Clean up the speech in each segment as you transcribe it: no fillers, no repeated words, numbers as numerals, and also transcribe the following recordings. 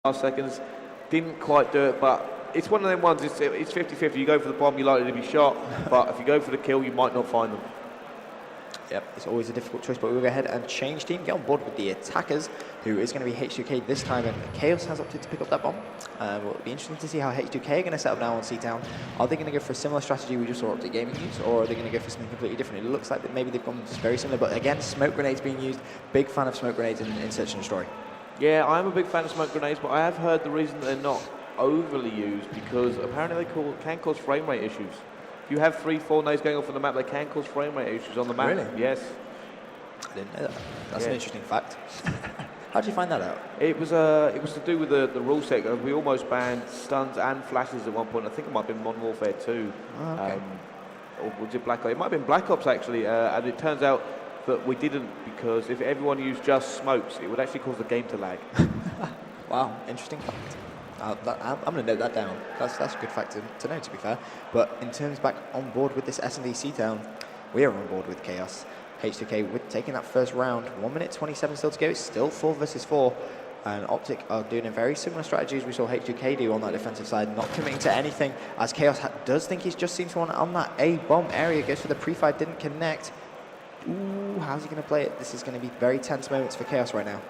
last seconds, didn't quite do it, but it's one of them ones, it's 50-50. You go for the bomb, you're likely to be shot, but if you go for the kill, you might not find them. Yep, it's always a difficult choice, but we'll go ahead and change team, get on board with the attackers, who is going to be H2K this time, and Chaos has opted to pick up that bomb. Well, it'll be interesting to see how H2K are going to set up now on C-Town. Are they going to go for a similar strategy we just saw Optic Gaming use, or are they going to go for something completely different? It looks like that maybe they've gone very similar, but again, smoke grenades being used. Big fan of smoke grenades in Search and Destroy. Yeah, I'm a big fan of smoke grenades, but I have heard the reason they're not overly used because apparently they can cause frame rate issues. If you have 3-4 nades going off on the map, they can cause frame rate issues on the map. Really? Yes. I didn't know that. That's an interesting fact. How did you find that out? It was to do with the rule set. We almost banned stuns and flashes at one point. I think it might have been Modern Warfare 2. Oh, okay. Or was it Black Ops? It might have been Black Ops actually, and it turns out that we didn't, because if everyone used just smokes, it would actually cause the game to lag. Wow, interesting fact. I'm going to note that down. That's a good fact to know, to be fair. But in terms back on board with this S&D C-Town, we are on board with Chaos. H2K with taking that first round. 1 minute 27 still to go. It's still 4 versus 4. And Optic are doing a very similar strategy as we saw H2K do on that defensive side, not committing to anything, as Chaos does think he's just seen someone on that A-bomb area. Goes for the pre-fire, didn't connect. Ooh, how's he going to play it? This is going to be very tense moments for Chaos right now.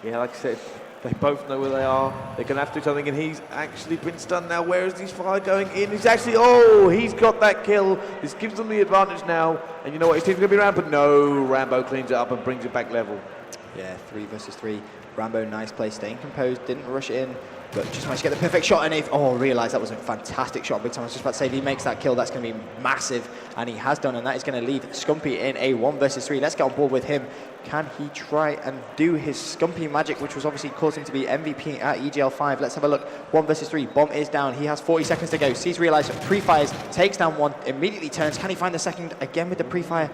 Yeah, like I said, they both know where they are. They're going to have to do something, and he's actually been stunned now. Where is this fire going in? He's actually, he's got that kill. This gives them the advantage now. And you know what, his team's going to be around, but no, Rambo cleans it up and brings it back level. Yeah, 3 versus 3. Rambo, nice play, staying composed, didn't rush in, but just managed to get the perfect shot. And realised that was a fantastic shot. Big time. I was just about to say, if he makes that kill, that's going to be massive. And he has done, and that is going to leave Scumpy in a 1 versus 3. Let's get on board with him. Can he try and do his Scumpy magic, which was obviously caused him to be MVP at EGL8? Let's have a look. 1 versus 3. Bomb is down. He has 40 seconds to go. Sees realised, pre-fires, takes down 1, immediately turns. Can he find the second? Again with the pre-fire.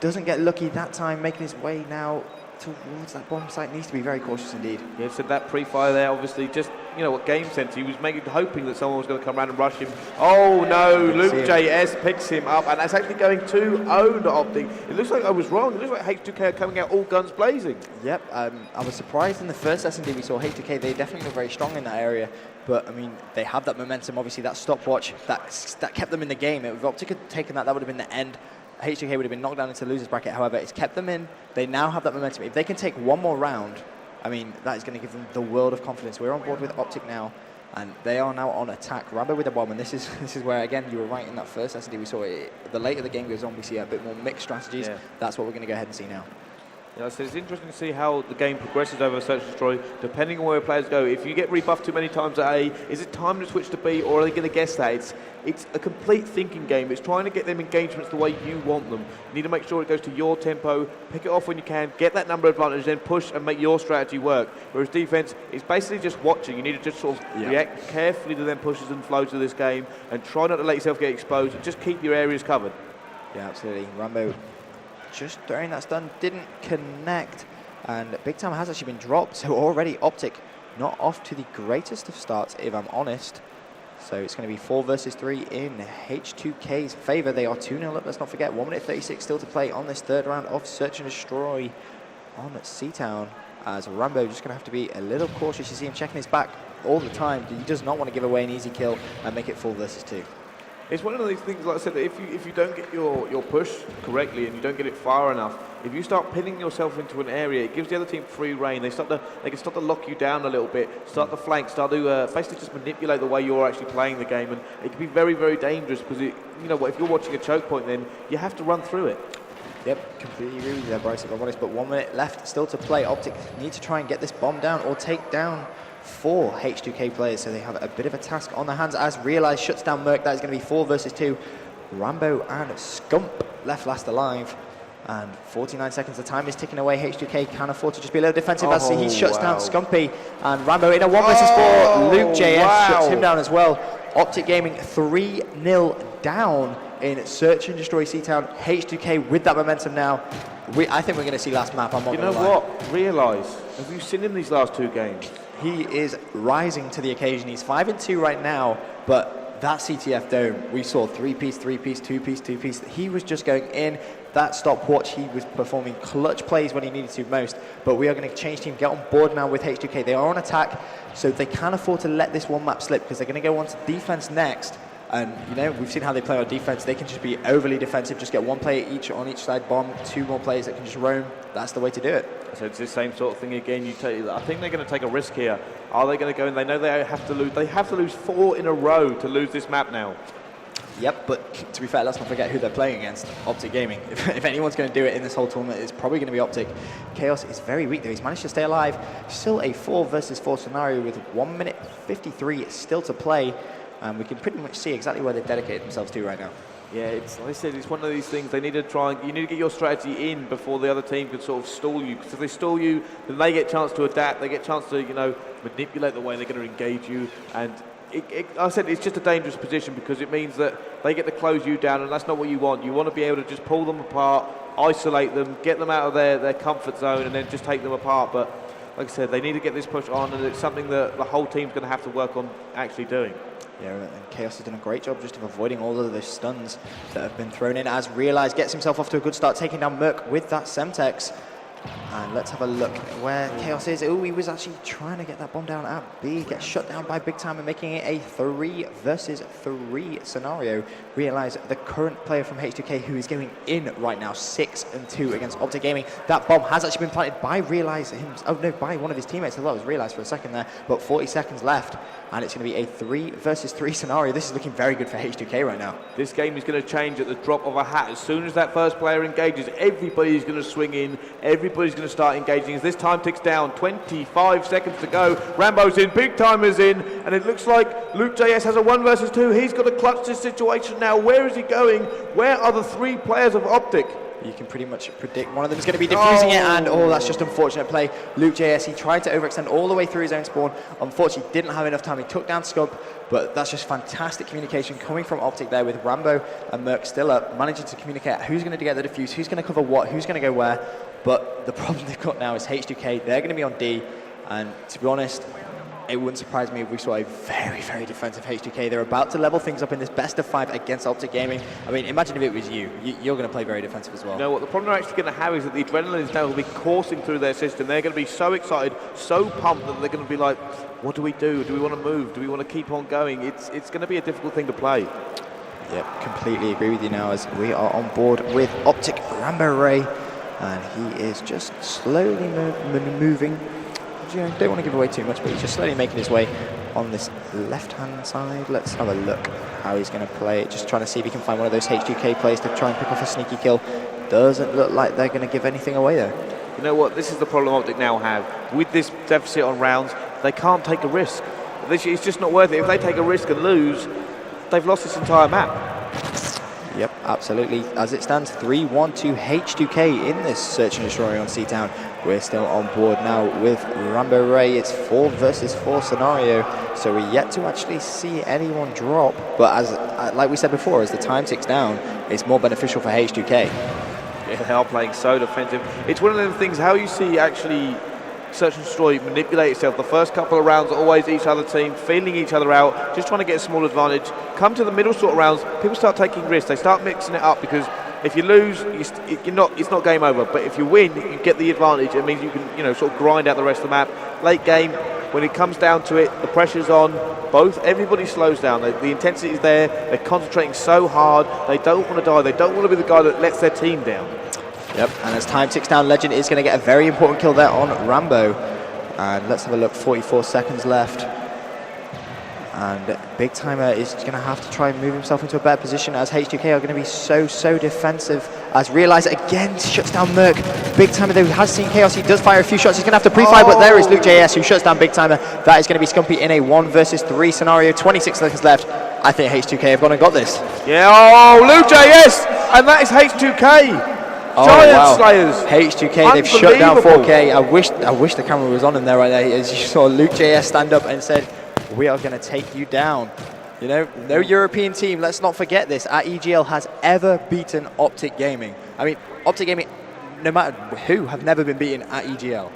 Doesn't get lucky that time, making his way now towards that bomb site. Needs to be very cautious indeed. Yeah, so that pre-fire there, obviously, just, you know what, game sense. He was hoping that someone was going to come around and rush him. Oh no, Luke JS picks him up, and that's actually going 2-0 to Optic. It looks like I was wrong. It looks like H2K are coming out all guns blazing. Yep, I was surprised in the first S&D we saw H2K. They definitely were very strong in that area, but I mean, they have that momentum. Obviously, that stopwatch that kept them in the game. If Optic had taken that, that would have been the end. H2K would have been knocked down into the losers bracket. However, it's kept them in. They now have that momentum. If they can take one more round, I mean, that is going to give them the world of confidence. We're on board with Optic now, and they are now on attack. Rambo with the bomb, and this is where, again, you were right in that first S&D we saw it. The later the game goes on, we see a bit more mixed strategies. Yeah. That's what we're going to go ahead and see now. Yeah, so it's interesting to see how the game progresses over Search and Destroy, depending on where players go. If you get rebuffed too many times at A, is it time to switch to B, or are they going to guess that? It's a complete thinking game. It's trying to get them engagements the way you want them. You need to make sure it goes to your tempo, pick it off when you can, get that number advantage, then push and make your strategy work. Whereas defense is basically just watching. You need to just sort of react carefully to them pushes and flows of this game, and try not to let yourself get exposed, and just keep your areas covered. Yeah, absolutely. Rambo just throwing that stun, didn't connect, and Big Time has actually been dropped, so already Optic not off to the greatest of starts, if I'm honest. So it's going to be 4 versus 3 in H2K's favour. They are 2-0 up, let's not forget. 1 minute 36 still to play on this third round of Search and Destroy on C-Town, as Rambo just going to have to be a little cautious. You see him checking his back all the time. He does not want to give away an easy kill and make it 4 versus 2. It's one of these things, like I said, that if you don't get your push correctly and you don't get it far enough, if you start pinning yourself into an area, it gives the other team free reign. They can start to lock you down a little bit, start to flank, start to basically just manipulate the way you're actually playing the game, and it can be very, very dangerous because you know what, if you're watching a choke point, then you have to run through it. Yep, completely agree with you there, Bryce, if I'm honest, but 1 minute left still to play. Optic need to try and get this bomb down or take down 4 H2K players, so they have a bit of a task on their hands as Realize shuts down Merc. That is going to be 4 versus 2. Rambo and Scump left last alive, and 49 seconds. The time is ticking away. H2K can afford to just be a little defensive as he shuts down Scumpy, and Rambo in a 1 versus 4. Luke JS shuts him down as well. Optic Gaming 3-0 down in Search and Destroy C-Town. H2K with that momentum now. I think we're going to see last map. I'm not gonna lie. What? Realize, have you seen him these last 2 games? He is rising to the occasion. He's 5-2 right now, but that CTF dome, we saw 3-piece, 3-piece, 2-piece, 2-piece. He was just going in. that stopwatch. He was performing clutch plays when he needed to most, but we are going to change team, get on board now with H2K. They are on attack, so they can't afford to let this one map slip because they're going to go on to defense next. And, you know, we've seen how they play on defense. They can just be overly defensive, just get one player each on each side bomb, 2 more players that can just roam. That's the way to do it. So it's the same sort of thing again. I think they're going to take a risk here. Are they going to go in? They know they have to lose. They have to lose 4 in a row to lose this map now. Yep, but to be fair, let's not forget who they're playing against, Optic Gaming. If anyone's going to do it in this whole tournament, it's probably going to be Optic. Chaos is very weak though. He's managed to stay alive. Still a 4 versus 4 scenario with 1 minute 53 still to play. We can pretty much see exactly where they've dedicated themselves to right now. Yeah, it's like I said, it's one of these things. They need to you need to get your strategy in before the other team can sort of stall you. Because if they stall you, then they get a chance to adapt. They get a chance to, you know, manipulate the way they're going to engage you. And I said it's just a dangerous position because it means that they get to close you down, and that's not what you want. You want to be able to just pull them apart, isolate them, get them out of their comfort zone, and then just take them apart. But like I said, they need to get this push on, and it's something that the whole team's going to have to work on actually doing. Yeah, and Chaos has done a great job just of avoiding all of the stuns that have been thrown in, as Realize gets himself off to a good start, taking down Merc with that Semtex. And let's have a look where Chaos is. Oh, he was actually trying to get that bomb down at B, gets shut down by Big Time and making it a 3 versus 3 scenario. Realize the current player from H2K who is going in right now, 6-2 against Optic Gaming. That bomb has actually been planted by Realize by one of his teammates. I thought it was Realize for a second there, but 40 seconds left. And it's going to be a 3 versus 3 scenario. This is looking very good for H2K right now. This game is going to change at the drop of a hat. As soon as that first player engages, everybody's going to swing in. Everybody's going to start engaging. As this time ticks down, 25 seconds to go. Rambo's in, Big Timer's in, and it looks like Luke JS has a 1 versus 2. He's got to clutch this situation now. Where is he going? Where are the 3 players of Optic? You can pretty much predict one of them is going to be defusing it, and that's just unfortunate play. Luke JS, he tried to overextend all the way through his own spawn. Unfortunately, didn't have enough time. He took down Scub, but that's just fantastic communication coming from Optic there with Rambo and Merc still up, managing to communicate who's going to get the defuse, who's going to cover what, who's going to go where. But the problem they've got now is H2K. They're going to be on D, and to be honest, it wouldn't surprise me if we saw a very, very defensive H2K. They're about to level things up in this best of 5 against Optic Gaming. I mean, imagine if it was you. You're going to play very defensive as well. No, what the problem they're actually going to have is that the adrenaline is now going to be coursing through their system. They're going to be so excited, so pumped that they're going to be like, what do we do? Do we want to move? Do we want to keep on going? It's going to be a difficult thing to play. Yep, completely agree with you now as we are on board with Optic Rambo Ray. And he is just slowly moving. You know, don't want to give away too much, but he's just slowly making his way on this left-hand side. Let's have a look how he's going to play it. Just trying to see if he can find one of those H2K players to try and pick off a sneaky kill. Doesn't look like they're going to give anything away though. You know what? This is the problem Optic now have. With this deficit on rounds, they can't take a risk. It's just not worth it. If they take a risk and lose, they've lost this entire map. Yep, absolutely. As it stands, 3-1 to H2K in this Search and Destroy on C-Town. We're still on board now with Rambo Ray. It's 4 versus 4 scenario, so we're yet to actually see anyone drop. But as like we said before, as the time ticks down, it's more beneficial for H2K. Yeah, they are playing so defensive. It's one of them things, how you see actually Search and Destroy manipulate itself. The first couple of rounds are always each other team, feeling each other out, just trying to get a small advantage. Come to the middle sort of rounds, people start taking risks. They start mixing it up because if you lose, it's not game over. But if you win, you get the advantage. It means you can, you know, sort of grind out the rest of the map. Late game, when it comes down to it, the pressure's on. Everybody slows down. The intensity is there. They're concentrating so hard. They don't want to die. They don't want to be the guy that lets their team down. Yep, and as time ticks down, Legend is going to get a very important kill there on Rambo. And let's have a look, 44 seconds left. And Big Timer is going to have to try and move himself into a better position as H2K are going to be so defensive. As Realize again shuts down Merc. Big Timer though has seen Chaos, he does fire a few shots, he's going to have to pre-fire, but there is Luke JS who shuts down Big Timer. That is going to be Scumpy in a 1 versus 3 scenario, 26 seconds left. I think H2K have gone and got this. Yeah, Luke JS, and that is H2K. Giant Slayers. H2K, they've shut down 4K. I wish the camera was on him there right there. As you saw Luke JS stand up and said, we are going to take you down. You know, no European team, let's not forget this, at EGL has ever beaten Optic Gaming. I mean, Optic Gaming, no matter who, have never been beaten at EGL.